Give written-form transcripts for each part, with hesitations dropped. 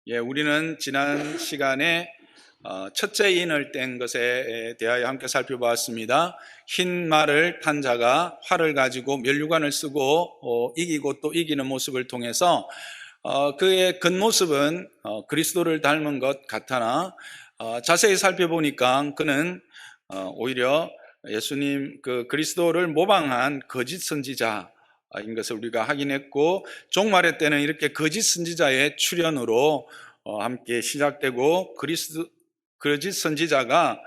우리는 지난 시간에 첫째 인을 뗀 것에 대하여 함께 살펴보았습니다. 흰 말을 탄 자가 활을 가지고 면류관을 쓰고 이기고 또 이기는 모습을 통해서 그의 겉모습은 그리스도를 닮은 것 같으나 자세히 살펴보니까 그는 오히려 예수님 그리스도를 모방한 거짓 선지자 인 것을 우리가 확인했고, 종말의 때는 이렇게 거짓 선지자의 출현으로 함께 시작되고, 거짓 선지자가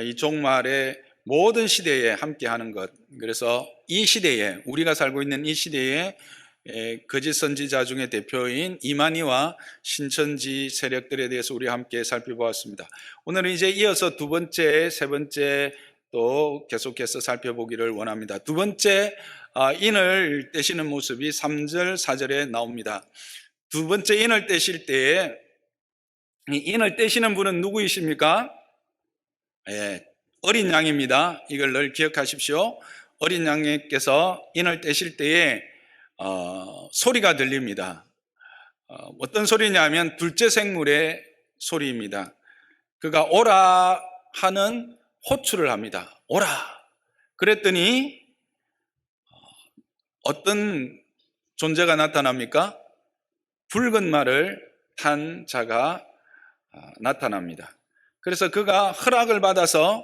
이 종말의 모든 시대에 함께하는 것. 그래서 이 시대에, 우리가 살고 있는 이 시대에 거짓 선지자 중에 대표인 이만희와 신천지 세력들에 대해서 우리 함께 살펴보았습니다. 오늘은 이제 이어서 두 번째, 세 번째 또 계속해서 살펴보기를 원합니다. 두 번째 인을 떼시는 모습이 3절, 4절에 나옵니다. 두 번째 인을 떼실 때에 이 인을 떼시는 분은 누구이십니까? 어린 양입니다. 이걸 늘 기억하십시오. 어린 양께서 인을 떼실 때에 소리가 들립니다. 어떤 소리냐면 둘째 생물의 소리입니다. 그가 오라 하는 호출을 합니다. 오라. 그랬더니 어떤 존재가 나타납니까? 붉은 말을 탄 자가 나타납니다. 그래서 그가 허락을 받아서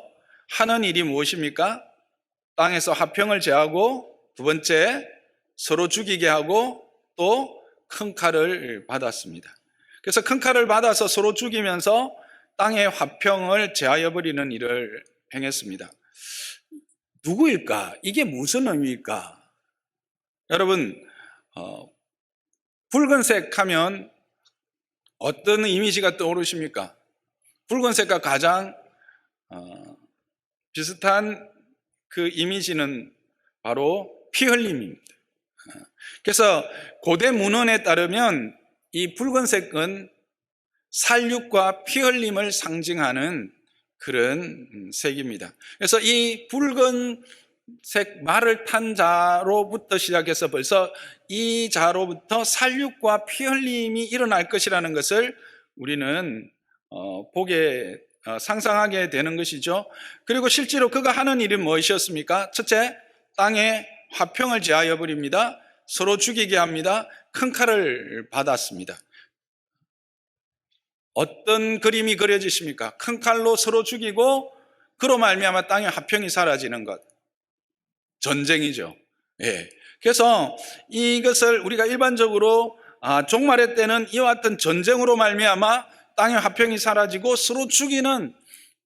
하는 일이 무엇입니까? 땅에서 화평을 제하고, 두 번째 서로 죽이게 하고, 또 큰 칼을 받았습니다. 그래서 큰 칼을 받아서 서로 죽이면서 땅의 화평을 제하여 버리는 일을 행했습니다. 누구일까? 이게 무슨 의미일까? 여러분, 붉은색 하면 어떤 이미지가 떠오르십니까? 붉은색과 가장 비슷한 그 이미지는 바로 피 흘림입니다. 그래서 고대 문헌에 따르면 이 붉은색은 살육과 피 흘림을 상징하는 그런 색입니다. 그래서 이 붉은색 말을 탄 자로부터 시작해서 벌써 이 자로부터 살육과 피 흘림이 일어날 것이라는 것을 우리는 상상하게 되는 것이죠. 그리고 실제로 그가 하는 일은 무엇이었습니까? 첫째, 땅에 화평을 제하여 버립니다. 서로 죽이게 합니다. 큰 칼을 받았습니다. 어떤 그림이 그려지십니까? 큰 칼로 서로 죽이고 그로 말미암아 땅의 화평이 사라지는 것. 전쟁이죠. 그래서 이것을 우리가 일반적으로 종말의 때는 이와 같은 전쟁으로 말미암아 땅의 화평이 사라지고 서로 죽이는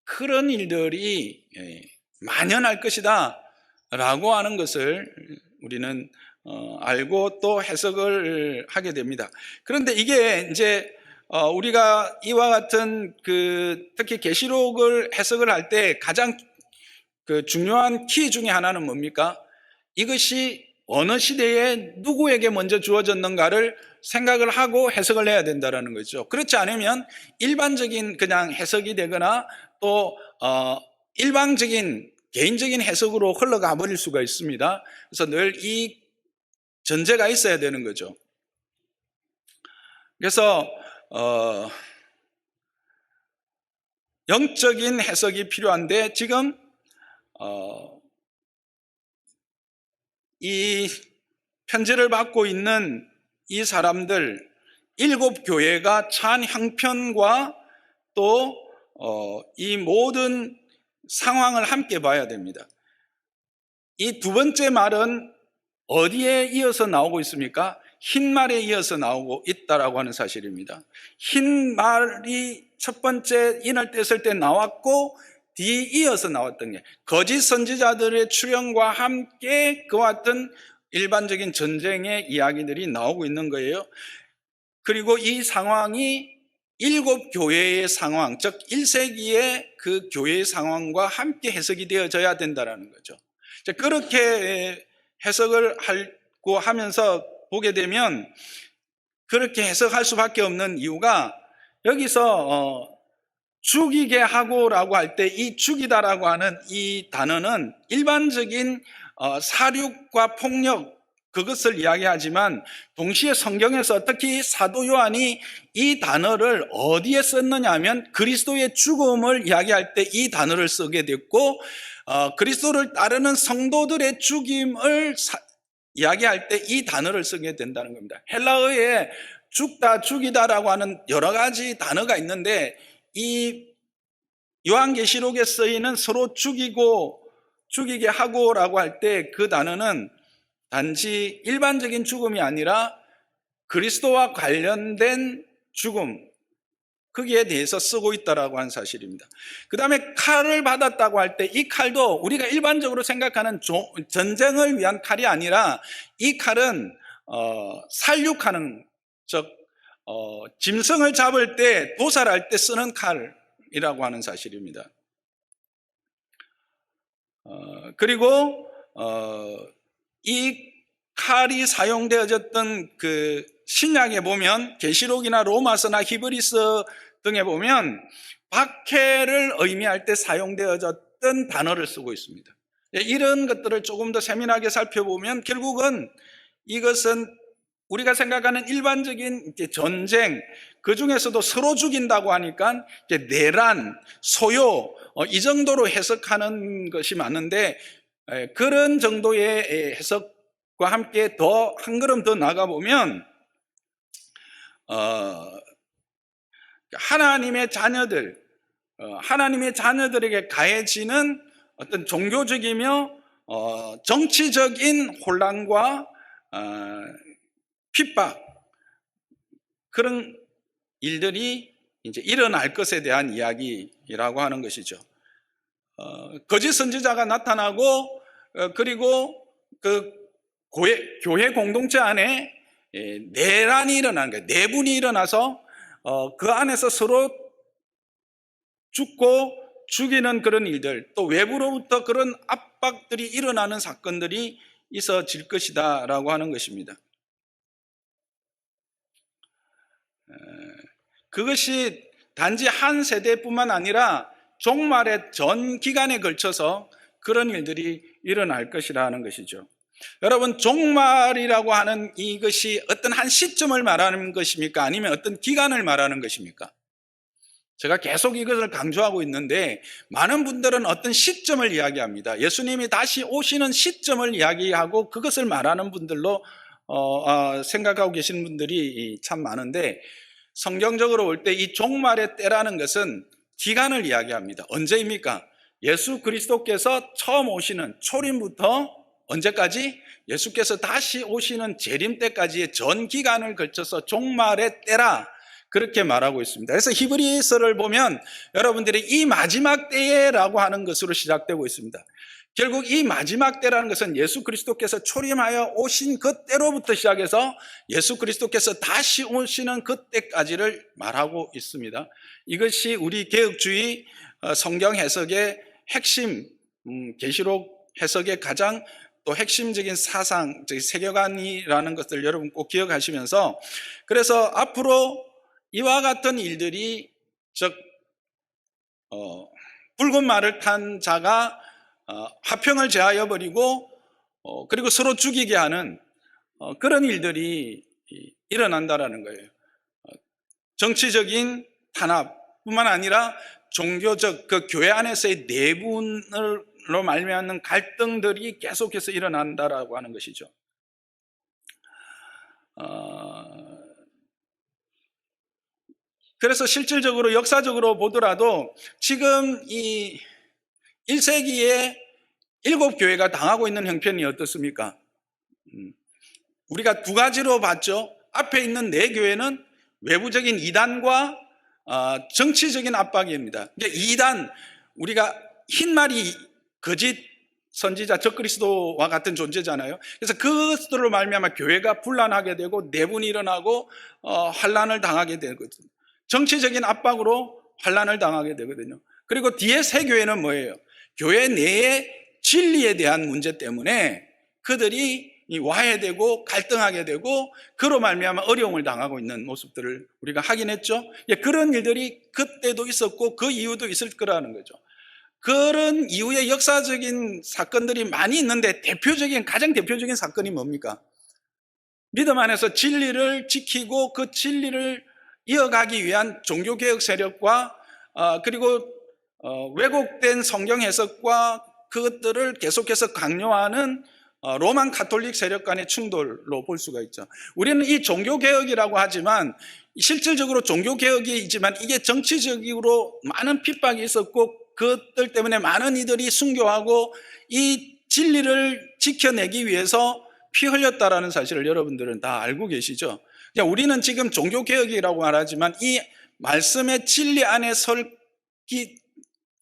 그런 일들이 만연할 것이다 라고 하는 것을 우리는 알고 또 해석을 하게 됩니다. 그런데 이게 이제 우리가 이와 같은 특히 계시록을 해석을 할 때 가장 중요한 키 중에 하나는 뭡니까? 이것이 어느 시대에 누구에게 먼저 주어졌는가를 생각을 하고 해석을 해야 된다는 거죠. 그렇지 않으면 일반적인 그냥 해석이 되거나 또 일방적인 개인적인 해석으로 흘러가 버릴 수가 있습니다. 그래서 늘 이 전제가 있어야 되는 거죠. 그래서 영적인 해석이 필요한데 지금 이 편지를 받고 있는 이 사람들 7교회가 찬 형편과 또 이 모든 상황을 함께 봐야 됩니다. 이 두 번째 말은 어디에 이어서 나오고 있습니까? 흰 말에 이어서 나오고 있다라고 하는 사실입니다. 흰 말이 첫 번째 인을 뗐을 때 나왔고 뒤에 이어서 나왔던 게 거짓 선지자들의 출현과 함께 그와 같은 일반적인 전쟁의 이야기들이 나오고 있는 거예요. 그리고 이 상황이 7교회의 상황, 즉 1세기의 그 교회의 상황과 함께 해석이 되어져야 된다는 거죠. 그렇게 해석을 하고 하면서 보게 되면 그렇게 해석할 수밖에 없는 이유가 여기서 죽이게 하고라고 할 때 이 죽이다라고 하는 이 단어는 일반적인 사륙과 폭력 그것을 이야기하지만 동시에 성경에서 특히 사도 요한이 이 단어를 어디에 썼느냐 하면 그리스도의 죽음을 이야기할 때 이 단어를 쓰게 됐고, 그리스도를 따르는 성도들의 죽임을 이야기할 때 이 단어를 쓰게 된다는 겁니다. 헬라어에 죽다, 죽이다라고 하는 여러 가지 단어가 있는데, 이 요한계시록에 쓰이는 서로 죽이고 죽이게 하고라고 할 때 그 단어는 단지 일반적인 죽음이 아니라 그리스도와 관련된 죽음, 거기에 대해서 쓰고 있다라고 하는 사실입니다. 그 다음에 칼을 받았다고 할 때 이 칼도 우리가 일반적으로 생각하는 전쟁을 위한 칼이 아니라 이 칼은 살육하는, 즉 짐승을 잡을 때 도살할 때 쓰는 칼이라고 하는 사실입니다. 그리고 이 칼이 사용되어졌던 그 신약에 보면 계시록이나 로마서나 히브리서 등에 보면 박해를 의미할 때 사용되어졌던 단어를 쓰고 있습니다. 이런 것들을 조금 더 세밀하게 살펴보면 결국은 이것은 우리가 생각하는 일반적인 전쟁, 그 중에서도 서로 죽인다고 하니까 내란, 소요, 이 정도로 해석하는 것이 맞는데, 그런 정도의 해석과 함께 더 한 걸음 더 나가보면 하나님의 자녀들, 하나님의 자녀들에게 가해지는 어떤 종교적이며 정치적인 혼란과 핍박, 그런 일들이 이제 일어날 것에 대한 이야기라고 하는 것이죠. 거짓 선지자가 나타나고, 그리고 그 교회 공동체 안에 내란이 일어나는 거예요. 내분이 일어나서 그 안에서 서로 죽고 죽이는 그런 일들, 또 외부로부터 그런 압박들이 일어나는 사건들이 있어질 것이다 라고 하는 것입니다. 그것이 단지 한 세대뿐만 아니라 종말의 전 기간에 걸쳐서 그런 일들이 일어날 것이라는 것이죠. 여러분, 종말이라고 하는 이것이 어떤 한 시점을 말하는 것입니까? 아니면 어떤 기간을 말하는 것입니까? 제가 계속 이것을 강조하고 있는데, 많은 분들은 어떤 시점을 이야기합니다. 예수님이 다시 오시는 시점을 이야기하고 그것을 말하는 분들로 생각하고 계시는 분들이 참 많은데, 성경적으로 볼 때 이 종말의 때라는 것은 기간을 이야기합니다. 언제입니까? 예수 그리스도께서 처음 오시는 초림부터 언제까지? 예수께서 다시 오시는 재림 때까지의 전 기간을 걸쳐서 종말의 때라, 그렇게 말하고 있습니다. 그래서 히브리서를 보면 여러분들이 이 마지막 때라고 하는 것으로 시작되고 있습니다. 결국 이 마지막 때라는 것은 예수 그리스도께서 초림하여 오신 그 때로부터 시작해서 예수 그리스도께서 다시 오시는 그때까지를 말하고 있습니다. 이것이 우리 개혁주의 성경 해석의 핵심, 계시록 해석의 가장 또 핵심적인 사상, 세계관이라는 것을 여러분 꼭 기억하시면서, 그래서 앞으로 이와 같은 일들이, 즉 붉은 말을 탄 자가 화평을 제하여 버리고 그리고 서로 죽이게 하는 그런 일들이 일어난다라는 거예요. 정치적인 탄압뿐만 아니라 종교적, 그 교회 안에서의 내분으로 말미암는 갈등들이 계속해서 일어난다라고 하는 것이죠. 그래서 실질적으로 역사적으로 보더라도 지금 이 1세기에 7교회가 당하고 있는 형편이 어떻습니까? 우리가 두 가지로 봤죠. 앞에 있는 4교회는 외부적인 이단과 정치적인 압박입니다. 이단, 우리가 흰말이 거짓 선지자, 적그리스도와 같은 존재잖아요. 그래서 그것들로 말미암아 교회가 분란하게 되고 내분이 일어나고 환란을 당하게 되거든요. 정치적인 압박으로 환란을 당하게 되거든요. 그리고 뒤에 3교회는 뭐예요? 교회 내의 진리에 대한 문제 때문에 그들이 와해되고 갈등하게 되고 그로 말미암아 어려움을 당하고 있는 모습들을 우리가 확인했죠. 그런 일들이 그때도 있었고 그 이후도 있을 거라는 거죠. 그런 이후의 역사적인 사건들이 많이 있는데 가장 대표적인 사건이 뭡니까? 믿음 안에서 진리를 지키고 그 진리를 이어가기 위한 종교개혁 세력과 그리고 왜곡된 성경 해석과 그것들을 계속해서 강요하는 로만 가톨릭 세력 간의 충돌로 볼 수가 있죠. 우리는 이 종교개혁이라고 하지만 실질적으로 종교개혁이지만 이게 정치적으로 많은 핍박이 있었고 그것들 때문에 많은 이들이 순교하고 이 진리를 지켜내기 위해서 피 흘렸다라는 사실을 여러분들은 다 알고 계시죠? 우리는 지금 종교개혁이라고 말하지만 이 말씀의 진리 안에 설기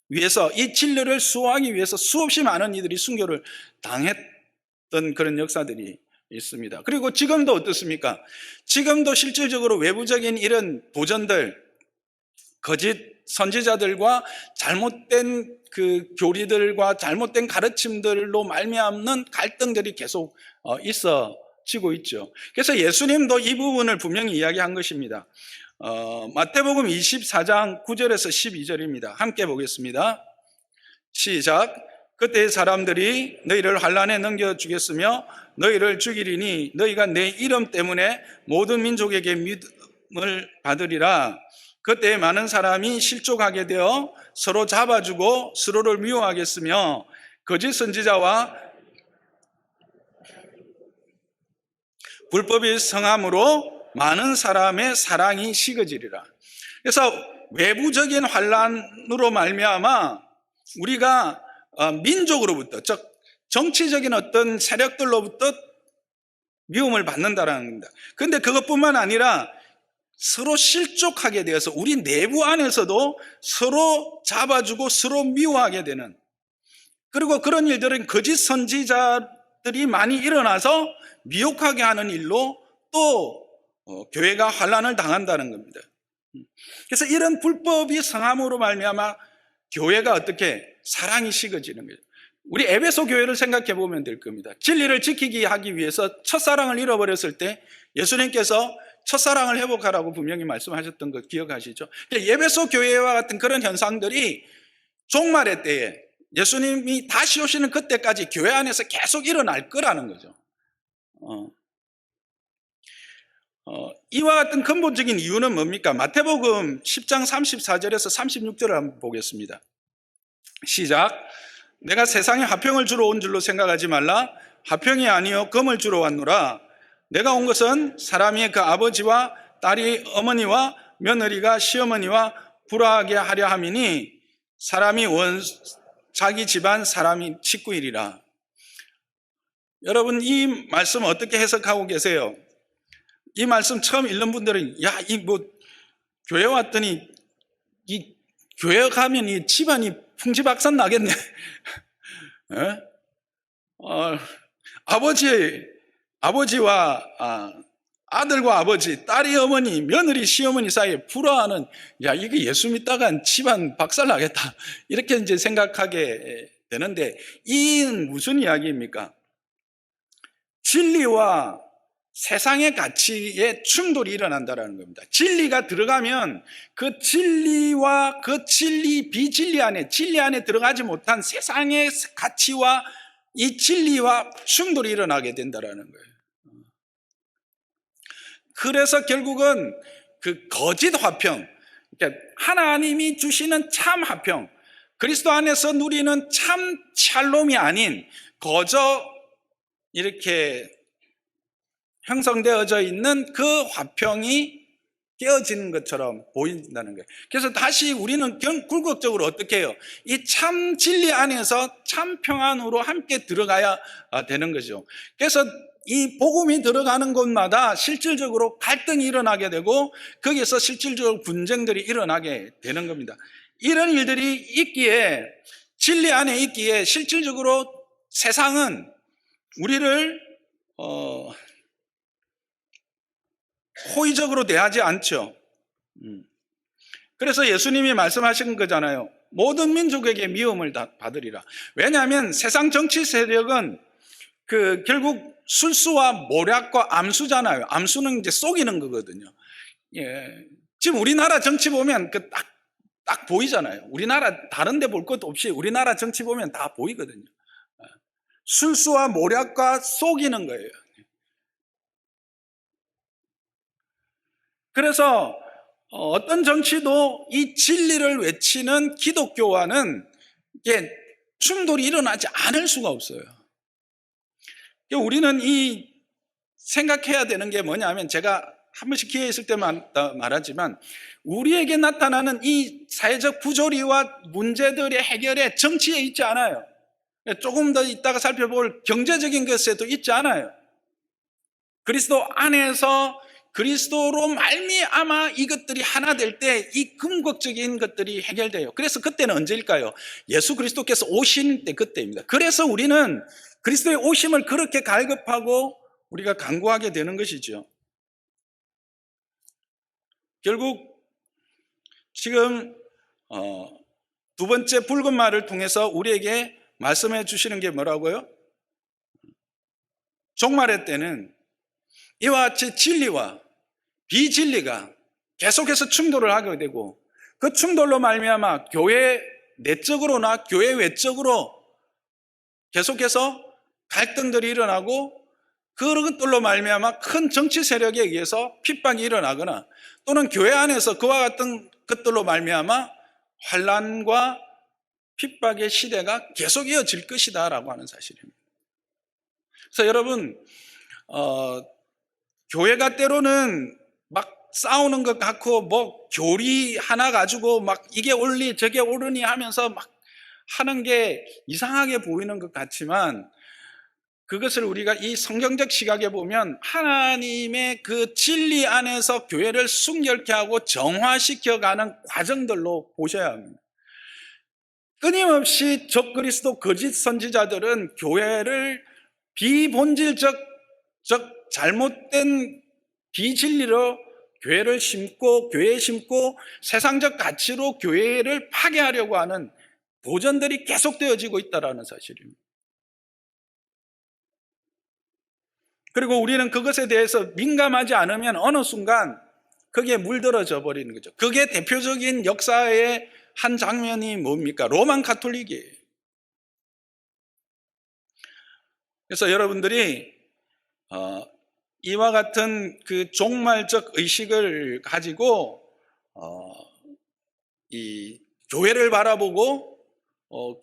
위해서 이 진리를 수호하기 위해서 수없이 많은 이들이 순교를 당했던 그런 역사들이 있습니다. 그리고 지금도 어떻습니까? 지금도 실질적으로 외부적인 이런 도전들, 거짓 선지자들과 잘못된 그 교리들과 잘못된 가르침들로 말미암는 갈등들이 계속 있어지고 있죠. 그래서 예수님도 이 부분을 분명히 이야기한 것입니다. 마태복음 24장 9절에서 12절입니다. 함께 보겠습니다. 시작. 그때 사람들이 너희를 환난에 넘겨주겠으며 너희를 죽이리니 너희가 내 이름 때문에 모든 민족에게 믿음을 받으리라. 그때 많은 사람이 실족하게 되어 서로 잡아주고 서로를 미워하겠으며 거짓 선지자와 불법이 성함으로 많은 사람의 사랑이 식어지리라. 그래서 외부적인 환난으로 말미암아 우리가 민족으로부터, 즉 정치적인 어떤 세력들로부터 미움을 받는다라는 겁니다. 그런데 그것뿐만 아니라 서로 실족하게 되어서 우리 내부 안에서도 서로 잡아주고 서로 미워하게 되는, 그리고 그런 일들은 거짓 선지자들이 많이 일어나서 미혹하게 하는 일로 또 교회가 환난을 당한다는 겁니다. 그래서 이런 불법이 성함으로 말미암아 교회가 어떻게 사랑이 식어지는 거예요. 우리 에베소 교회를 생각해 보면 될 겁니다. 진리를 지키기 하기 위해서 첫사랑을 잃어버렸을 때 예수님께서 첫사랑을 회복하라고 분명히 말씀하셨던 거 기억하시죠? 에베소 교회와 같은 그런 현상들이 종말의 때에 예수님이 다시 오시는 그때까지 교회 안에서 계속 일어날 거라는 거죠. 이와 같은 근본적인 이유는 뭡니까? 마태복음 10장 34절에서 36절을 한번 보겠습니다. 시작. 내가 세상에 화평을 주러 온 줄로 생각하지 말라. 화평이 아니요 금을 주러 왔노라. 내가 온 것은 사람이 그 아버지와 딸이 어머니와 며느리가 시어머니와 불화하게 하려 함이니 사람이 자기 집안 사람이 식구이리라. 여러분, 이 말씀 어떻게 해석하고 계세요? 이 말씀 처음 읽는 분들은 교회 왔더니 이 교회 가면 이 집안이 풍지박산 나겠네. 아버지와 아들과 아버지, 딸이 어머니, 며느리, 시어머니 사이에 불화하는, 이게 예수 믿다간 집안 박살 나겠다. 이렇게 이제 생각하게 되는데, 이 무슨 이야기입니까? 진리와 세상의 가치에 충돌이 일어난다는 겁니다. 진리가 들어가면 그 진리와 그 비진리 안에, 진리 안에 들어가지 못한 세상의 가치와 이 진리와 충돌이 일어나게 된다는 거예요. 그래서 결국은 그 거짓 화평, 그러니까 하나님이 주시는 참 화평, 그리스도 안에서 누리는 참 샬롬이 아닌 거저 이렇게 형성되어져 있는 그 화평이 깨어지는 것처럼 보인다는 거예요. 그래서 다시 우리는 궁극적으로 어떻게 해요? 이 참 진리 안에서 참 평안으로 함께 들어가야 되는 거죠. 그래서 이 복음이 들어가는 곳마다 실질적으로 갈등이 일어나게 되고 거기에서 실질적으로 분쟁들이 일어나게 되는 겁니다. 이런 일들이 있기에, 진리 안에 있기에 실질적으로 세상은 우리를 호의적으로 대하지 않죠. 그래서 예수님이 말씀하신 거잖아요. 모든 민족에게 미움을 받으리라. 왜냐하면 세상 정치 세력은 결국 술수와 모략과 암수잖아요. 암수는 이제 속이는 거거든요. 지금 우리나라 정치 보면 딱 보이잖아요. 우리나라 다른 데 볼 것도 없이 우리나라 정치 보면 다 보이거든요. 술수와 모략과 속이는 거예요. 그래서 어떤 정치도 이 진리를 외치는 기독교와는 이게 충돌이 일어나지 않을 수가 없어요. 우리는 이 생각해야 되는 게 뭐냐면, 제가 한 번씩 기회 있을 때만 말하지만, 우리에게 나타나는 이 사회적 부조리와 문제들의 해결에 정치에 있지 않아요. 조금 더 이따가 살펴볼 경제적인 것에도 있지 않아요. 그리스도 안에서 그리스도로 말미암아 이것들이 하나 될 때 이 궁극적인 것들이 해결돼요. 그래서 그때는 언제일까요? 예수 그리스도께서 오신 때, 그때입니다. 그래서 우리는 그리스도의 오심을 그렇게 갈급하고 우리가 간구하게 되는 것이죠. 결국 지금 두 번째 붉은 말을 통해서 우리에게 말씀해 주시는 게 뭐라고요? 종말의 때는 이와 같이 진리와 비진리가 계속해서 충돌을 하게 되고, 그 충돌로 말미암아 교회 내적으로나 교회 외적으로 계속해서 갈등들이 일어나고, 그런 것들로 말미암아 큰 정치 세력에 의해서 핍박이 일어나거나, 또는 교회 안에서 그와 같은 것들로 말미암아 환난과 핍박의 시대가 계속 이어질 것이다라고 하는 사실입니다. 그래서 여러분, 교회가 때로는 막 싸우는 것 같고, 뭐 교리 하나 가지고 막 이게 옳니 저게 옳으니 하면서 막 하는 게 이상하게 보이는 것 같지만, 그것을 우리가 이 성경적 시각에 보면 하나님의 그 진리 안에서 교회를 순결케 하고 정화시켜가는 과정들로 보셔야 합니다. 끊임없이 적그리스도 거짓 선지자들은 교회를 비본질적, 잘못된 비진리로 교회를 심고, 교회에 심고 세상적 가치로 교회를 파괴하려고 하는 도전들이 계속되어지고 있다는 사실입니다. 그리고 우리는 그것에 대해서 민감하지 않으면 어느 순간 거기에 물들어져 버리는 거죠. 그게 대표적인 역사의 한 장면이 뭡니까? 로만 가톨릭이에요. 그래서 여러분들이 이와 같은 그 종말적 의식을 가지고 이 교회를 바라보고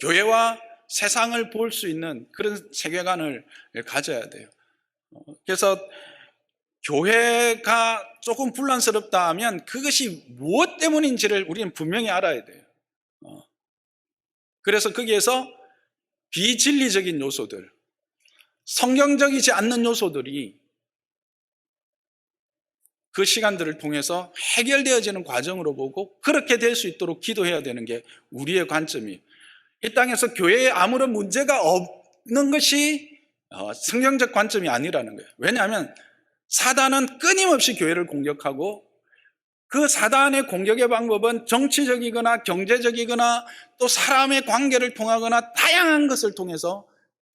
교회와 세상을 볼 수 있는 그런 세계관을 가져야 돼요. 그래서 교회가 조금 불란스럽다 하면 그것이 무엇 때문인지를 우리는 분명히 알아야 돼요. 그래서 거기에서 비진리적인 요소들, 성경적이지 않는 요소들이 그 시간들을 통해서 해결되어지는 과정으로 보고, 그렇게 될 수 있도록 기도해야 되는 게 우리의 관점이에요. 이 땅에서 교회에 아무런 문제가 없는 것이 성경적 관점이 아니라는 거예요. 왜냐하면 사단은 끊임없이 교회를 공격하고, 그 사단의 공격의 방법은 정치적이거나 경제적이거나 또 사람의 관계를 통하거나 다양한 것을 통해서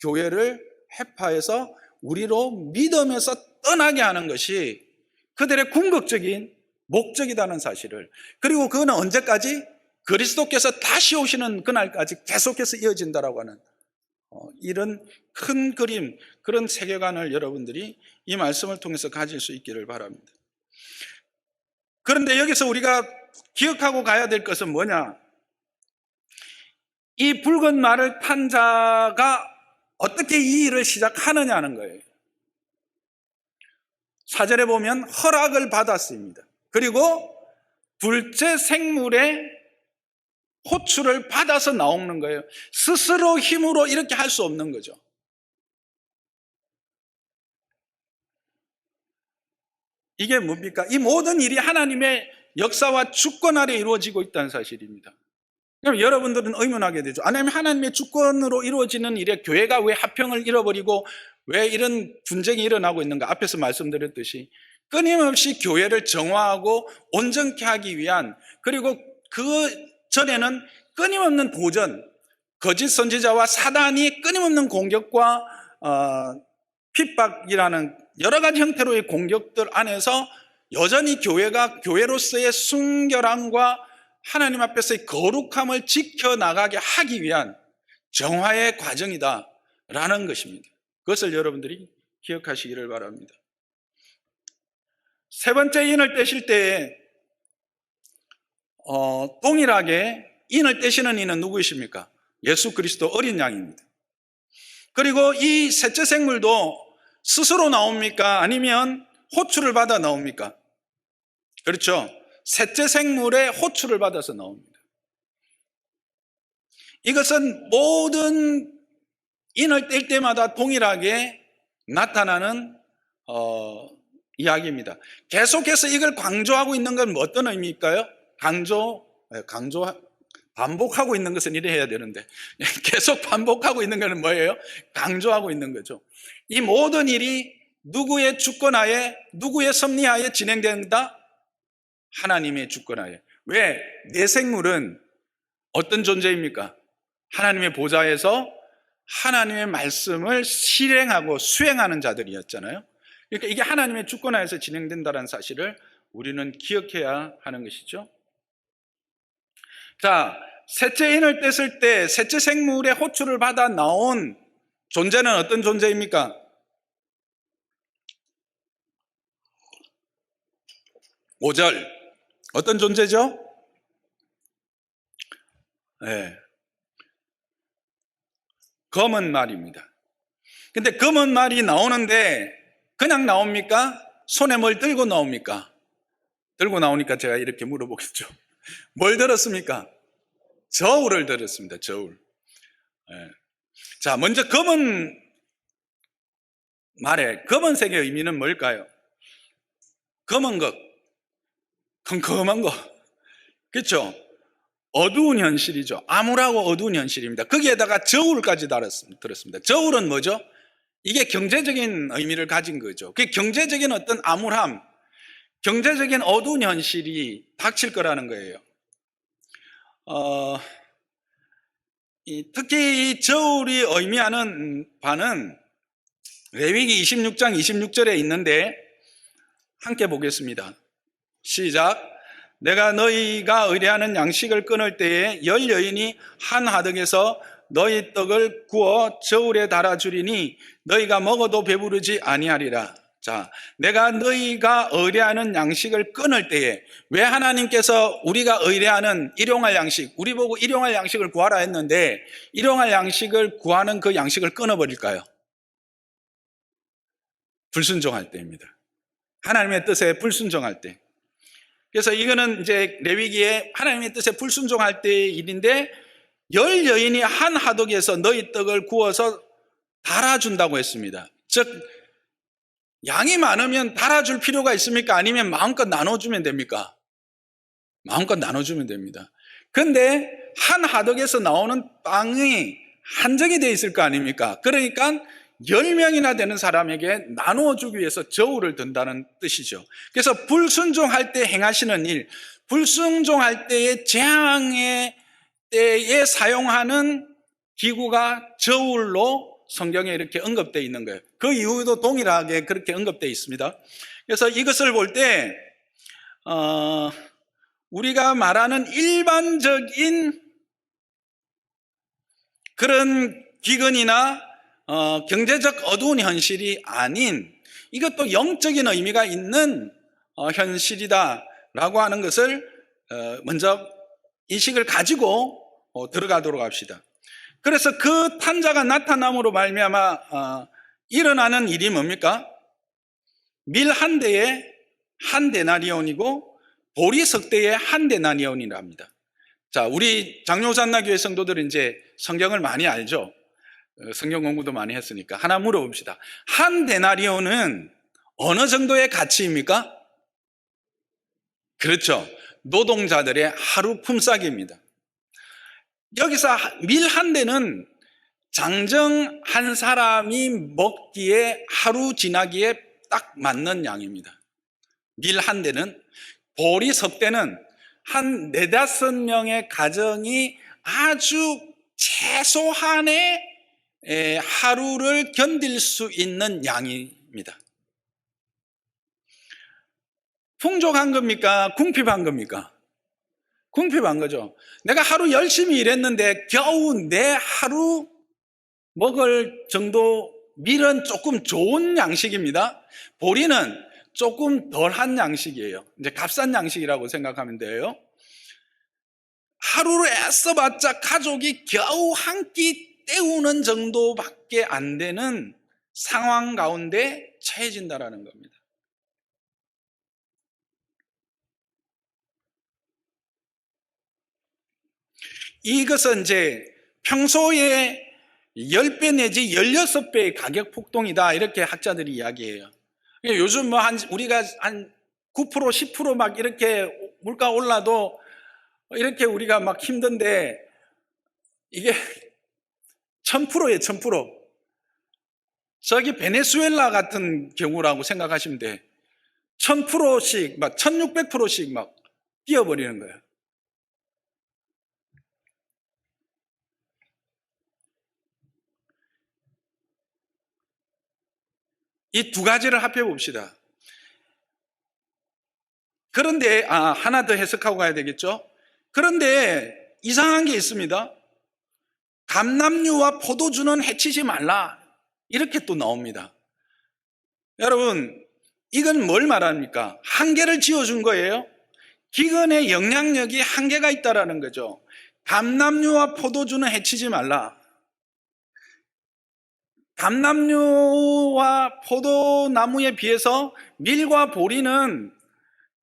교회를 해파해서 우리로 믿음에서 떠나게 하는 것이 그들의 궁극적인 목적이라는 사실을, 그리고 그거는 언제까지? 그리스도께서 다시 오시는 그날까지 계속해서 이어진다라고 하는 이런 큰 그림, 그런 세계관을 여러분들이 이 말씀을 통해서 가질 수 있기를 바랍니다. 그런데 여기서 우리가 기억하고 가야 될 것은 뭐냐? 이 붉은 말을 탄 자가 어떻게 이 일을 시작하느냐는 거예요. 4절에 보면 허락을 받았습니다. 그리고 둘째 생물의 호출을 받아서 나오는 거예요. 스스로 힘으로 이렇게 할 수 없는 거죠. 이게 뭡니까? 이 모든 일이 하나님의 역사와 주권 아래 이루어지고 있다는 사실입니다. 그럼 여러분들은 의문하게 되죠. 아니면 하나님의 주권으로 이루어지는 일에 교회가 왜 화평을 잃어버리고 왜 이런 분쟁이 일어나고 있는가? 앞에서 말씀드렸듯이 끊임없이 교회를 정화하고 온전케 하기 위한, 그리고 그 전에는 끊임없는 도전, 거짓 선지자와 사단이 끊임없는 공격과 핍박이라는 여러 가지 형태로의 공격들 안에서 여전히 교회가 교회로서의 순결함과 하나님 앞에서의 거룩함을 지켜나가게 하기 위한 정화의 과정이다라는 것입니다. 그것을 여러분들이 기억하시기를 바랍니다. 세 번째 인을 떼실 때 동일하게 인을 떼시는 이는 누구이십니까? 예수 그리스도 어린 양입니다. 그리고 이 셋째 생물도 스스로 나옵니까? 아니면 호출을 받아 나옵니까? 그렇죠. 셋째 생물의 호출을 받아서 나옵니다. 이것은 모든 인을 뗄 때마다 동일하게 나타나는 이야기입니다. 계속해서 이걸 강조하고 있는 건 어떤 의미일까요? 반복하고 있는 것은 이래 해야 되는데 계속 반복하고 있는 것은 뭐예요? 강조하고 있는 거죠. 이 모든 일이 누구의 주권하에, 누구의 섭리하에 진행된다? 하나님의 주권하에. 왜? 내 생물은 어떤 존재입니까? 하나님의 보좌에서 하나님의 말씀을 실행하고 수행하는 자들이었잖아요. 그러니까 이게 하나님의 주권하에서 진행된다는 사실을 우리는 기억해야 하는 것이죠. 자, 셋째 인을 뗐을 때 셋째 생물의 호출을 받아 나온 존재는 어떤 존재입니까? 5절. 어떤 존재죠? 네. 검은 말입니다. 근데 검은 말이 나오는데 그냥 나옵니까? 손에 뭘 들고 나옵니까? 들고 나오니까 제가 이렇게 물어보겠죠. 뭘 들었습니까? 저울을 들었습니다. 저울. 네. 자, 먼저 검은 말의 검은색의 의미는 뭘까요? 검은 것, 컴컴한 것, 그렇죠? 어두운 현실이죠. 암울하고 어두운 현실입니다. 거기에다가 저울까지 들었습니다. 저울은 뭐죠? 이게 경제적인 의미를 가진 거죠. 그게 경제적인 어떤 암울함, 경제적인 어두운 현실이 닥칠 거라는 거예요. 특히 이 저울이 의미하는 바는 레위기 26장 26절에 있는데 함께 보겠습니다. 시작. 내가 너희가 의뢰하는 양식을 끊을 때에 열 여인이 한 하덕에서 너희 떡을 구워 저울에 달아주리니 너희가 먹어도 배부르지 아니하리라. 자, 내가 너희가 의뢰하는 양식을 끊을 때에 왜 하나님께서 우리가 의뢰하는 일용할 양식, 우리 보고 일용할 양식을 구하라 했는데 일용할 양식을 구하는 그 양식을 끊어버릴까요? 불순종할 때입니다. 하나님의 뜻에 불순종할 때. 그래서 이거는 이제 레위기에 하나님의 뜻에 불순종할 때의 일인데 열 여인이 한 하독에서 너희 떡을 구워서 달아준다고 했습니다. 즉 양이 많으면 달아줄 필요가 있습니까? 아니면 마음껏 나눠주면 됩니까? 마음껏 나눠주면 됩니다. 그런데 한 하독에서 나오는 빵이 한정이 되어 있을 거 아닙니까? 그러니까 10명이나 되는 사람에게 나누어 주기 위해서 저울을 든다는 뜻이죠. 그래서 불순종할 때 행하시는 일, 불순종할 때의 재앙의 때에 사용하는 기구가 저울로 성경에 이렇게 언급되어 있는 거예요. 그 이유도 동일하게 그렇게 언급되어 있습니다. 그래서 이것을 볼 때 우리가 말하는 일반적인 그런 기근이나 경제적 어두운 현실이 아닌 이것도 영적인 의미가 있는 현실이다라고 하는 것을 먼저 인식을 가지고 들어가도록 합시다. 그래서 그 탄자가 나타남으로 말미암아 일어나는 일이 뭡니까? 밀 한 대에 한 데나리온이고 보리 석 대에 한 데나리온이랍니다. 자, 우리 장로산나교회 성도들은 이제 성경을 많이 알죠. 성경 공부도 많이 했으니까 하나 물어봅시다. 한 데나리온은 어느 정도의 가치입니까? 그렇죠. 노동자들의 하루 품삯입니다. 여기서 밀 한 대는 장정 한 사람이 먹기에 하루 지나기에 딱 맞는 양입니다. 밀 한 대는. 보리 석 대는 한 4-5명의 가정이 아주 최소한의 하루를 견딜 수 있는 양입니다. 풍족한 겁니까? 궁핍한 겁니까? 궁핍한 거죠. 내가 하루 열심히 일했는데 겨우 내 하루 먹을 정도 밀은 조금 좋은 양식입니다. 보리는 조금 덜한 양식이에요. 이제 값싼 양식이라고 생각하면 돼요. 하루를 애써봤자 가족이 겨우 한 끼 때우는 정도밖에 안 되는 상황 가운데 처해진다라는 겁니다. 이것은 이제 평소에 10배 내지 16배의 가격 폭동이다, 이렇게 학자들이 이야기해요. 요즘 뭐 우리가 한 9%, 10% 이렇게 물가 올라도 이렇게 우리가 막 힘든데, 이게 1000%예요, 1000%. 저기 베네수엘라 같은 경우라고 생각하시면 돼. 1000%씩, 1600%씩 뛰어버리는 거예요. 이 두 가지를 합해 봅시다. 그런데, 하나 더 해석하고 가야 되겠죠? 그런데 이상한 게 있습니다. 감람류와 포도주는 해치지 말라, 이렇게 또 나옵니다. 여러분, 이건 뭘 말합니까? 한계를 지어준 거예요. 기근의 영향력이 한계가 있다라는 거죠. 감람류와 포도주는 해치지 말라. 감람류와 포도나무에 비해서 밀과 보리는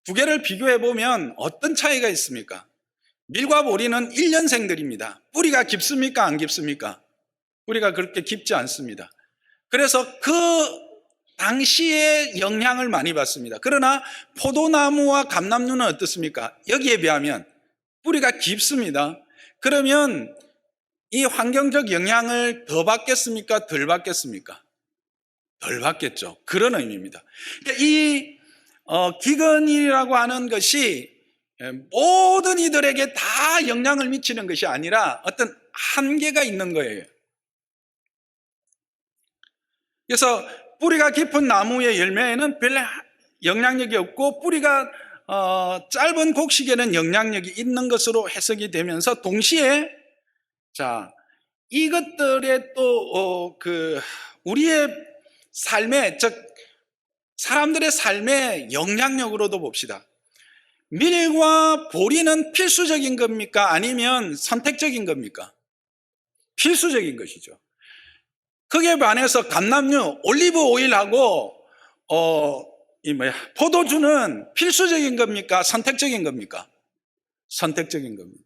두 개를 비교해 보면 어떤 차이가 있습니까? 밀과 보리는 1년생들입니다. 뿌리가 깊습니까? 안 깊습니까? 뿌리가 그렇게 깊지 않습니다. 그래서 그 당시에 영향을 많이 받습니다. 그러나 포도나무와 감람류는 어떻습니까? 여기에 비하면 뿌리가 깊습니다. 그러면 이 환경적 영향을 더 받겠습니까? 덜 받겠습니까? 덜 받겠죠. 그런 의미입니다. 그러니까 이 기근이라고 하는 것이 모든 이들에게 다 영향을 미치는 것이 아니라 어떤 한계가 있는 거예요. 그래서 뿌리가 깊은 나무의 열매에는 별 영향력이 없고, 뿌리가 짧은 곡식에는 영향력이 있는 것으로 해석이 되면서, 동시에 자, 이것들의 또 우리의 삶에, 즉 사람들의 삶의 영향력으로도 봅시다. 밀과 보리는 필수적인 겁니까? 아니면 선택적인 겁니까? 필수적인 것이죠. 거기에 반해서 감람류, 올리브 오일하고 포도주는 필수적인 겁니까? 선택적인 겁니까? 선택적인 겁니다.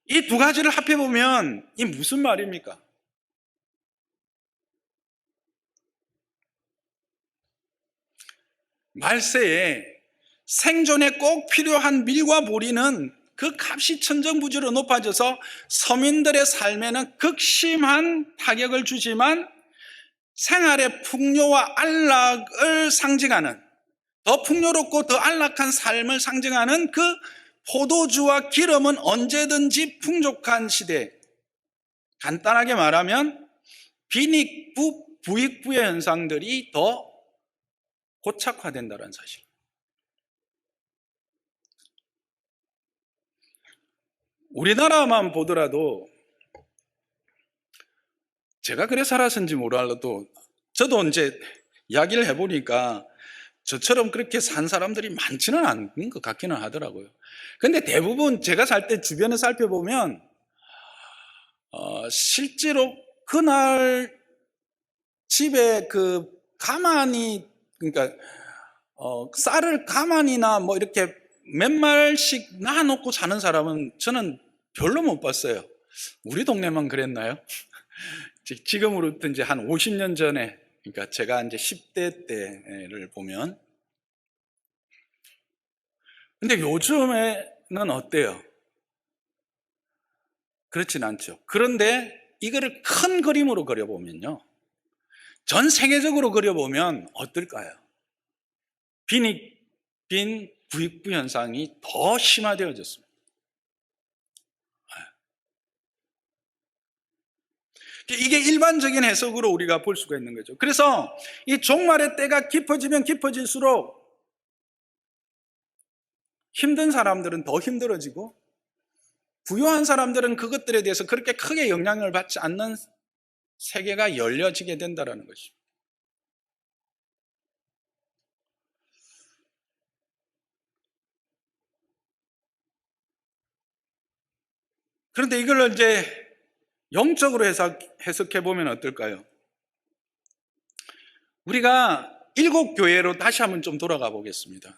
이 두 가지를 합해보면 이 무슨 말입니까? 말세에 생존에 꼭 필요한 밀과 보리는 그 값이 천정부지로 높아져서 서민들의 삶에는 극심한 타격을 주지만, 생활의 풍요와 안락을 상징하는, 더 풍요롭고 더 안락한 삶을 상징하는 그 포도주와 기름은 언제든지 풍족한 시대. 간단하게 말하면 빈익부, 부익부의 현상들이 더 고착화된다는 사실. 우리나라만 보더라도, 제가 그래 살았는지 몰라도 저도 이제 이야기를 해보니까 저처럼 그렇게 산 사람들이 많지는 않은 것 같기는 하더라고요. 근데 대부분 제가 살 때 주변에 살펴보면 실제로 그날 집에 가만히, 그러니까 쌀을 가만히나 이렇게 몇 말씩 놔놓고 사는 사람은 저는 별로 못 봤어요. 우리 동네만 그랬나요? 지금으로부터 이제 한 50년 전에, 그러니까 제가 이제 10대 때를 보면. 근데 요즘에는 어때요? 그렇진 않죠. 그런데 이거를 큰 그림으로 그려보면요, 전 세계적으로 그려보면 어떨까요? 빈 부익부 현상이 더 심화되어졌습니다. 이게 일반적인 해석으로 우리가 볼 수가 있는 거죠. 그래서 이 종말의 때가 깊어지면 깊어질수록 힘든 사람들은 더 힘들어지고, 부유한 사람들은 그것들에 대해서 그렇게 크게 영향을 받지 않는 세계가 열려지게 된다는 것입니다. 그런데 이걸 이제 영적으로 해석해 보면 어떨까요? 우리가 일곱 교회로 다시 한번 좀 돌아가 보겠습니다.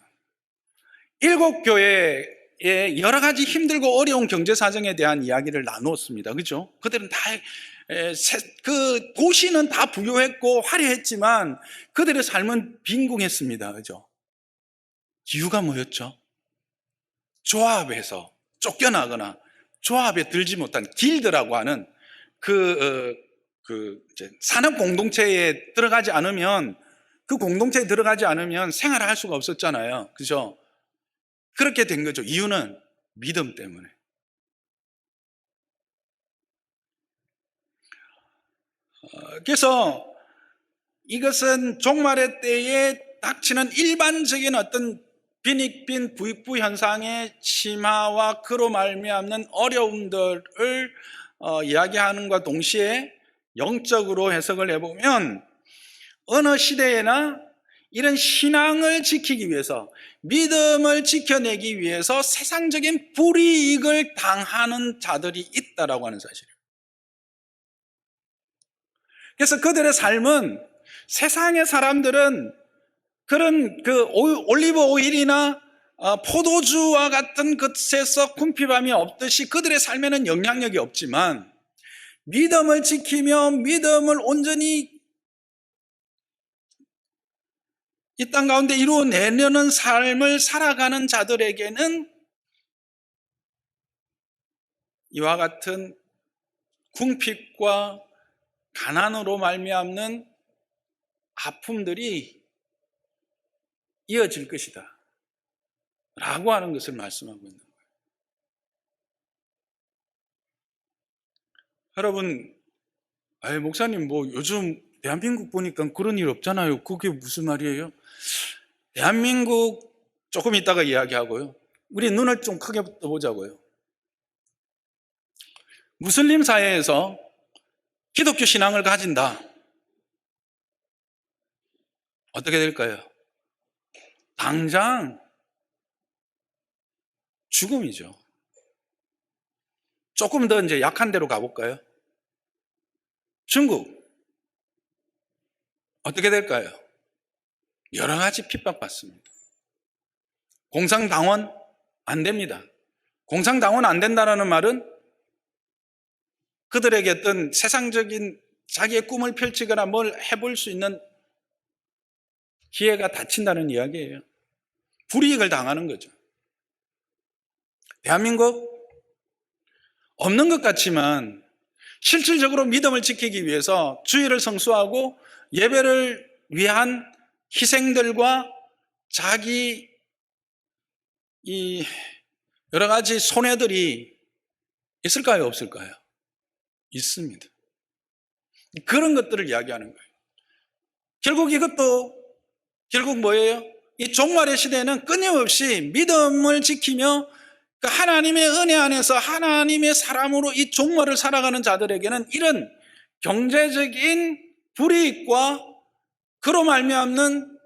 일곱 교회의 여러 가지 힘들고 어려운 경제 사정에 대한 이야기를 나누었습니다. 그죠? 그들은 다, 그 도시는 다 부유했고 화려했지만 그들의 삶은 빈궁했습니다. 그죠? 이유가 뭐였죠? 조합에서 쫓겨나거나 조합에 들지 못한 길드라고 하는 이제 산업 공동체에 들어가지 않으면, 그 공동체에 들어가지 않으면 생활을 할 수가 없었잖아요. 그죠? 그렇게 된 거죠. 이유는 믿음 때문에. 그래서 이것은 종말의 때에 닥치는 일반적인 어떤 빈익빈 부익부 현상의 심화와 그로 말미암는 어려움들을 이야기하는과 동시에 영적으로 해석을 해보면 어느 시대에나 이런 신앙을 지키기 위해서, 믿음을 지켜내기 위해서 세상적인 불이익을 당하는 자들이 있다라고 하는 사실이에요. 그래서 그들의 삶은, 세상의 사람들은 그런 올리브 오일이나 포도주와 같은 것에서 궁핍함이 없듯이 그들의 삶에는 영향력이 없지만, 믿음을 지키며 믿음을 온전히 이 땅 가운데 이루어내려는 삶을 살아가는 자들에게는 이와 같은 궁핍과 가난으로 말미암는 아픔들이 이어질 것이다 라고 하는 것을 말씀하고 있는 거예요. 여러분, 목사님 요즘 대한민국 보니까 그런 일 없잖아요. 그게 무슨 말이에요? 대한민국 조금 이따가 이야기하고요. 우리 눈을 좀 크게 떠보자고요. 무슬림 사회에서 기독교 신앙을 가진다. 어떻게 될까요? 당장 죽음이죠. 조금 더 이제 약한 데로 가볼까요? 중국. 어떻게 될까요? 여러 가지 핍박받습니다. 공산당원 안 됩니다. 공산당원 안 된다는 말은 그들에게 어떤 세상적인 자기의 꿈을 펼치거나 뭘 해볼 수 있는 기회가 닫힌다는 이야기예요. 불이익을 당하는 거죠. 대한민국 없는 것 같지만 실질적으로 믿음을 지키기 위해서 주의를 성수하고 예배를 위한 희생들과 자기 이 여러 가지 손해들이 있을까요? 없을까요? 있습니다. 그런 것들을 이야기하는 거예요. 결국 뭐예요? 이 종말의 시대에는 끊임없이 믿음을 지키며 그 하나님의 은혜 안에서 하나님의 사람으로 이 종말을 살아가는 자들에게는 이런 경제적인 불이익과 그로 말미암는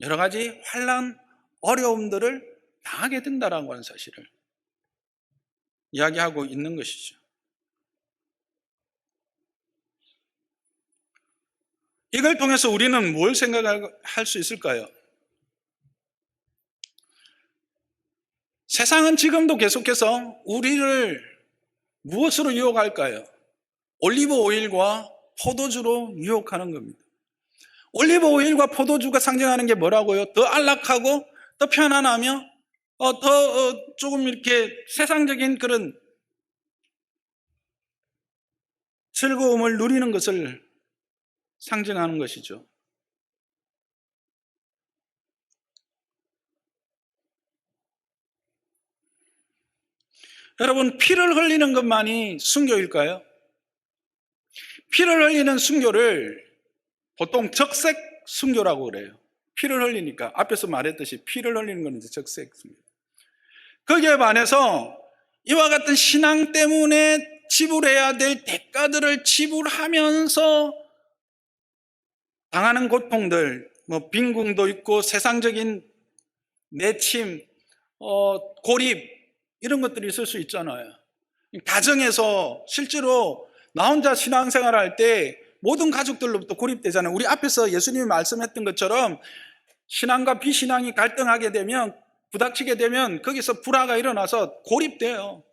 여러 가지 환난, 어려움들을 당하게 된다라고 하는 사실을 이야기하고 있는 것이죠. 이걸 통해서 우리는 뭘 생각할 수 있을까요? 세상은 지금도 계속해서 우리를 무엇으로 유혹할까요? 올리브 오일과 포도주로 유혹하는 겁니다. 올리브 오일과 포도주가 상징하는 게 뭐라고요? 더 안락하고 더 편안하며 조금 이렇게 세상적인 그런 즐거움을 누리는 것을 상징하는 것이죠. 여러분, 피를 흘리는 것만이 순교일까요? 피를 흘리는 순교를 보통 적색 순교라고 그래요. 피를 흘리니까 앞에서 말했듯이 피를 흘리는 건 이제 적색 순교. 거기에 반해서 이와 같은 신앙 때문에 지불해야 될 대가들을 지불하면서 당하는 고통들, 빈궁도 있고 세상적인 내침, 고립 이런 것들이 있을 수 있잖아요. 가정에서 실제로 나 혼자 신앙생활 할 때 모든 가족들로부터 고립되잖아요. 우리 앞에서 예수님이 말씀했던 것처럼 신앙과 비신앙이 갈등하게 되면, 부닥치게 되면 거기서 불화가 일어나서 고립돼요.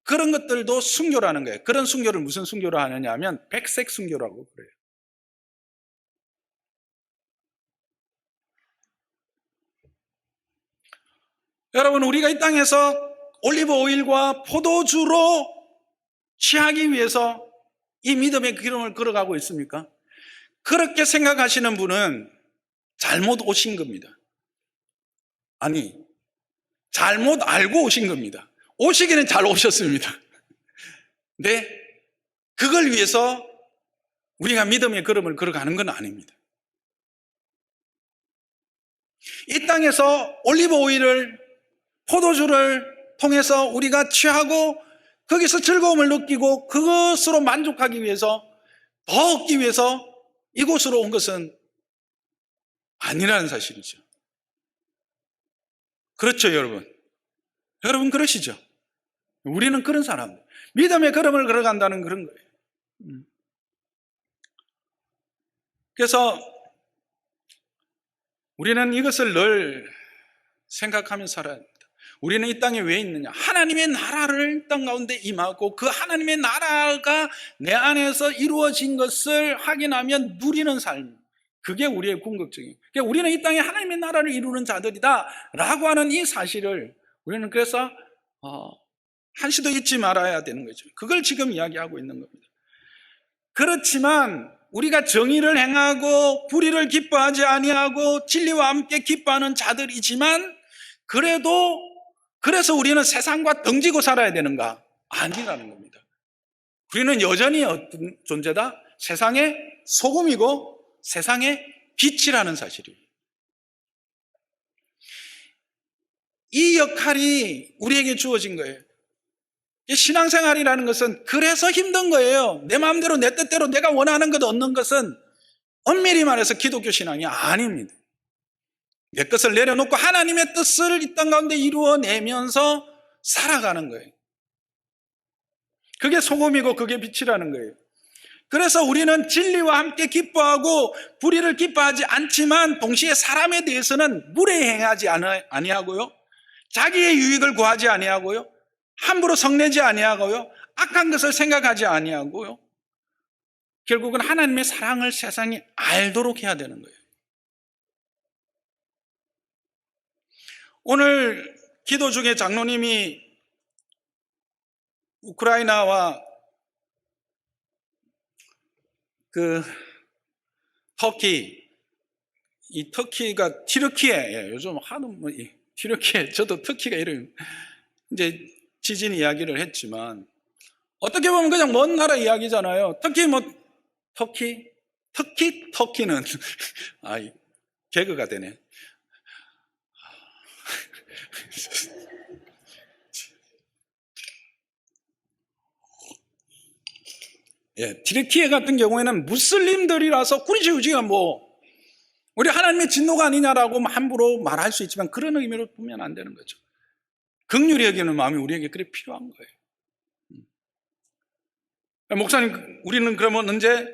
그런 것들도 순교라는 거예요. 그런 순교를 무슨 순교로 하느냐 하면 백색 순교라고 그래요. 여러분, 우리가 이 땅에서 올리브 오일과 포도주로 취하기 위해서 이 믿음의 기름을 걸어가고 있습니까? 그렇게 생각하시는 분은 잘못 오신 겁니다. 아니, 잘못 알고 오신 겁니다. 오시기는 잘 오셨습니다. 근데 그걸 위해서 우리가 믿음의 걸음을 걸어가는 건 아닙니다. 이 땅에서 올리브 오일을, 포도주를 통해서 우리가 취하고 거기서 즐거움을 느끼고 그것으로 만족하기 위해서, 더 얻기 위해서 이곳으로 온 것은 아니라는 사실이죠. 그렇죠, 여러분? 여러분 그러시죠? 우리는 그런 사람들, 믿음의 걸음을 걸어간다는 그런 거예요. 그래서 우리는 이것을 늘 생각하며 살아야 합니다. 우리는 이 땅에 왜 있느냐? 하나님의 나라를 땅 가운데 임하고 그 하나님의 나라가 내 안에서 이루어진 것을 확인하며 누리는 삶, 그게 우리의 궁극적이에요. 그러니까 우리는 이 땅에 하나님의 나라를 이루는 자들이다 라고 하는 이 사실을 우리는 그래서 한시도 잊지 말아야 되는 거죠. 그걸 지금 이야기하고 있는 겁니다. 그렇지만 우리가 정의를 행하고 불의를 기뻐하지 아니하고 진리와 함께 기뻐하는 자들이지만, 그래서 우리는 세상과 등지고 살아야 되는가? 아니라는 겁니다. 우리는 여전히 어떤 존재다? 세상의 소금이고 세상의 빛이라는 사실이에요. 이 역할이 우리에게 주어진 거예요. 신앙생활이라는 것은 그래서 힘든 거예요. 내 마음대로 내 뜻대로 내가 원하는 것 얻는 것은 엄밀히 말해서 기독교 신앙이 아닙니다. 내 것을 내려놓고 하나님의 뜻을 이 땅 가운데 이루어내면서 살아가는 거예요. 그게 소금이고 그게 빛이라는 거예요. 그래서 우리는 진리와 함께 기뻐하고 불의를 기뻐하지 않지만 동시에 사람에 대해서는 무례행하지 아니하고요, 자기의 유익을 구하지 아니하고요, 함부로 성내지 아니하고요, 악한 것을 생각하지 아니하고요, 결국은 하나님의 사랑을 세상이 알도록 해야 되는 거예요. 오늘 기도 중에 장로님이 우크라이나와 터키, 이 터키가 튀르키예, 요즘 하는 튀르키예, 저도 터키가 이름, 이제 지진 이야기를 했지만 어떻게 보면 그냥 먼 나라 이야기잖아요. 특히 터키는 개그가 되네. 예, 튀르키예 같은 경우에는 무슬림들이라서 꾸리지우지가 우리 하나님의 진노가 아니냐라고 함부로 말할 수 있지만 그런 의미로 보면 안 되는 거죠. 긍휼히 여기는 마음이 우리에게 그래 필요한 거예요. 목사님, 우리는 그러면 언제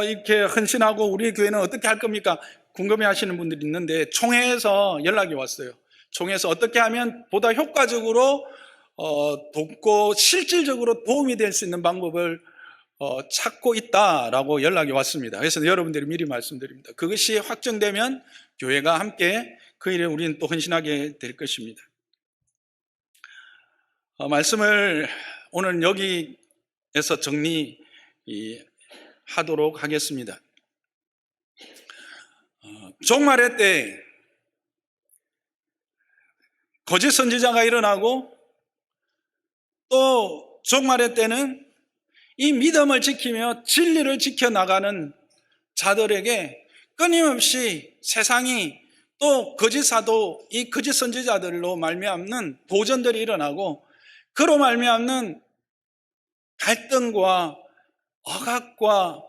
이렇게 헌신하고 우리 교회는 어떻게 할 겁니까? 궁금해 하시는 분들이 있는데, 총회에서 연락이 왔어요. 총회에서 어떻게 하면 보다 효과적으로 돕고 실질적으로 도움이 될 수 있는 방법을 찾고 있다라고 연락이 왔습니다. 그래서 여러분들이 미리 말씀드립니다. 그것이 확정되면 교회가 함께 그 일에 우리는 또 헌신하게 될 것입니다. 말씀을 오늘 여기에서 정리하도록 하겠습니다. 종말의 때 거짓 선지자가 일어나고, 또 종말의 때는 이 믿음을 지키며 진리를 지켜나가는 자들에게 끊임없이 세상이 또 거짓 사도, 이 거짓 선지자들로 말미암는 도전들이 일어나고, 그로 말미암는 갈등과 억압과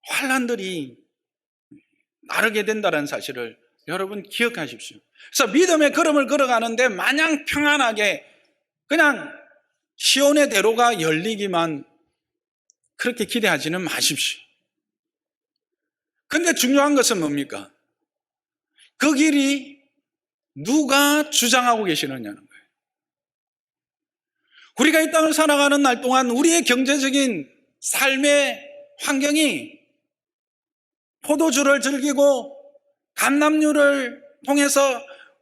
환난들이 나르게 된다는 사실을 여러분 기억하십시오. 그래서 믿음의 걸음을 걸어가는데 마냥 평안하게 그냥 시온의 대로가 열리기만 그렇게 기대하지는 마십시오. 근데 중요한 것은 뭡니까? 그 길이 누가 주장하고 계시느냐는 거예요. 우리가 이 땅을 살아가는 날 동안 우리의 경제적인 삶의 환경이 포도주를 즐기고 감람류를 통해서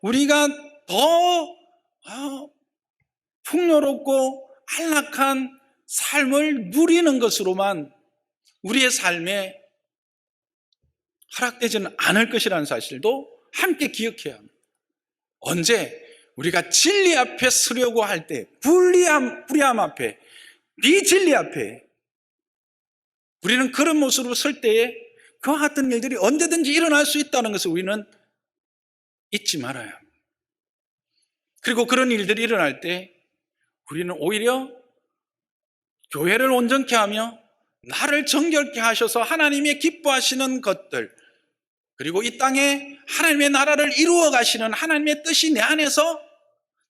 우리가 더 풍요롭고 안락한 삶을 누리는 것으로만 우리의 삶에 허락되지는 않을 것이라는 사실도 함께 기억해야 합니다. 언제 우리가 진리 앞에 서려고 할 때, 불의함 앞에, 비진리 앞에 우리는 그런 모습으로 설 때에 그와 같은 일들이 언제든지 일어날 수 있다는 것을 우리는 잊지 말아야 합니다. 그리고 그런 일들이 일어날 때 우리는 오히려 교회를 온전케 하며 나를 정결케 하셔서 하나님의 기뻐하시는 것들, 그리고 이 땅에 하나님의 나라를 이루어 가시는 하나님의 뜻이 내 안에서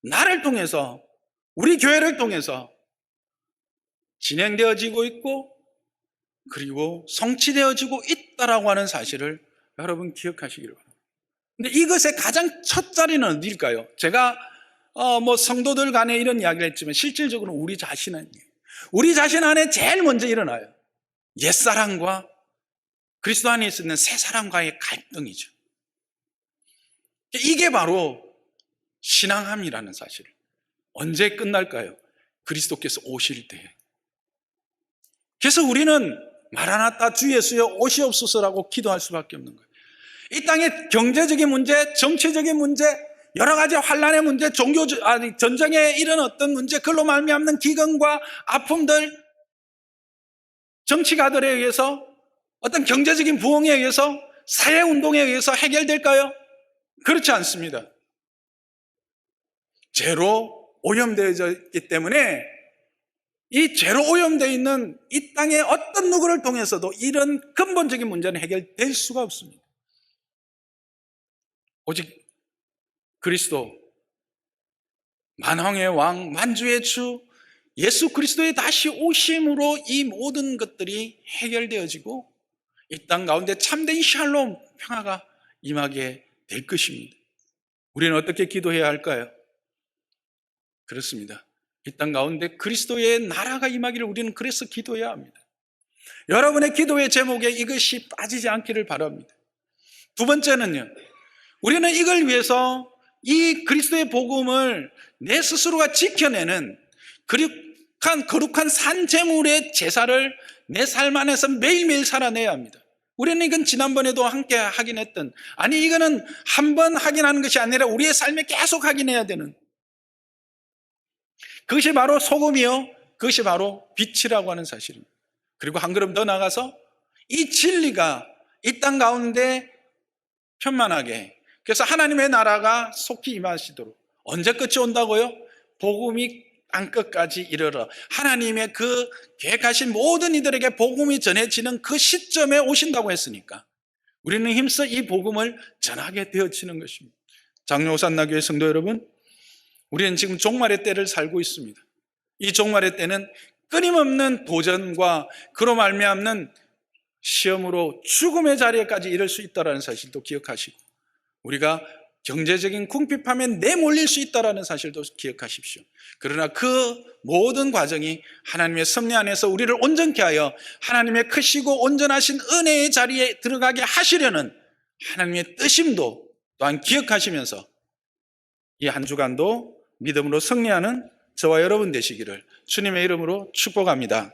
나를 통해서, 우리 교회를 통해서 진행되어지고 있고 그리고 성취되어지고 있다라고 하는 사실을 여러분 기억하시기를 바랍니다. 근데 이것의 가장 첫 자리는 어디일까요? 제가 성도들 간에 이런 이야기를 했지만 실질적으로 우리 자신 안에 제일 먼저 일어나요. 옛사람과 그리스도 안에 있는 새사람과의 갈등이죠. 이게 바로 신앙함이라는 사실. 언제 끝날까요? 그리스도께서 오실 때. 그래서 우리는 마라나타 주 예수여 오시옵소서라고 기도할 수밖에 없는 거예요. 이 땅의 경제적인 문제, 정치적인 문제, 여러 가지 환란의 문제, 전쟁에 이런 어떤 문제, 그걸로 말미암는 기근과 아픔들, 정치가들에 의해서, 어떤 경제적인 부흥에 의해서, 사회운동에 의해서 해결될까요? 그렇지 않습니다. 죄로 오염되어져 있기 때문에 이 죄로 오염되어 있는 이 땅의 어떤 누구를 통해서도 이런 근본적인 문제는 해결될 수가 없습니다. 오직 그리스도, 만왕의 왕, 만주의 주 예수 그리스도의 다시 오심으로 이 모든 것들이 해결되어지고 이 땅 가운데 참된 샬롬, 평화가 임하게 될 것입니다. 우리는 어떻게 기도해야 할까요? 그렇습니다. 이 땅 가운데 그리스도의 나라가 임하기를 우리는 그래서 기도해야 합니다. 여러분의 기도의 제목에 이것이 빠지지 않기를 바랍니다. 두 번째는요, 우리는 이걸 위해서 이 그리스도의 복음을 내 스스로가 지켜내는 거룩한 산제물의 제사를 내 삶 안에서 매일매일 살아내야 합니다. 우리는 이건 지난번에도 함께 하긴 했던, 이거는 한 번 하긴 하는 것이 아니라 우리의 삶에 계속 하긴 해야 되는, 그것이 바로 소금이요, 그것이 바로 빛이라고 하는 사실입니다. 그리고 한 걸음 더 나가서 이 진리가 이 땅 가운데 편만하게, 그래서 하나님의 나라가 속히 임하시도록. 언제 끝이 온다고요? 복음이 땅끝까지 이르러 하나님의 그 계획하신 모든 이들에게 복음이 전해지는 그 시점에 오신다고 했으니까 우리는 힘써 이 복음을 전하게 되어지는 것입니다. 장로산나교회 성도 여러분, 우리는 지금 종말의 때를 살고 있습니다. 이 종말의 때는 끊임없는 도전과 그로 말미암는 시험으로 죽음의 자리에까지 이를 수 있다는 사실도 기억하시고, 우리가 경제적인 궁핍함에 내몰릴 수 있다는 사실도 기억하십시오. 그러나 그 모든 과정이 하나님의 섭리 안에서 우리를 온전케 하여 하나님의 크시고 온전하신 은혜의 자리에 들어가게 하시려는 하나님의 뜻임도 또한 기억하시면서 이 한 주간도 믿음으로 승리하는 저와 여러분 되시기를 주님의 이름으로 축복합니다.